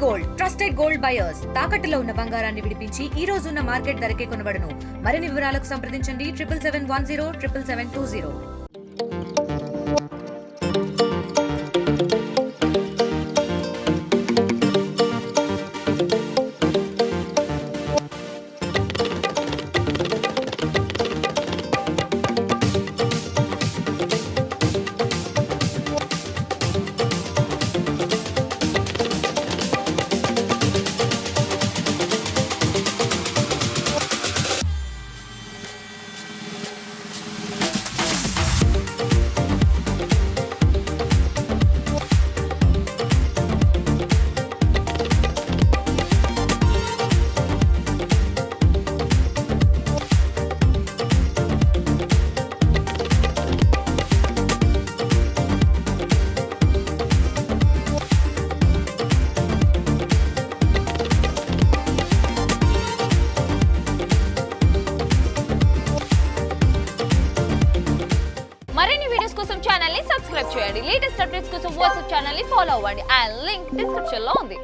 Gold trusted gold buyers తాకట్టులో ఉన్న బంగారాన్ని విడిపించి ఈ రోజు ఉన్న మార్కెట్ ధరకే కొనబడును. మరిన్ని వివరాలకు సంప్రదించండి 7771077720. మరిన్ని వీడియోస్ కోసం ఛానల్ ని సబ్స్క్రైబ్ చేయండి. లేటెస్ట్ అప్డేట్స్ కోసం వాట్సాప్ ఛానల్ ని ఫాలో అవ్వండి. ఆ లింక్ డిస్క్రిప్షన్ లో ఉంది.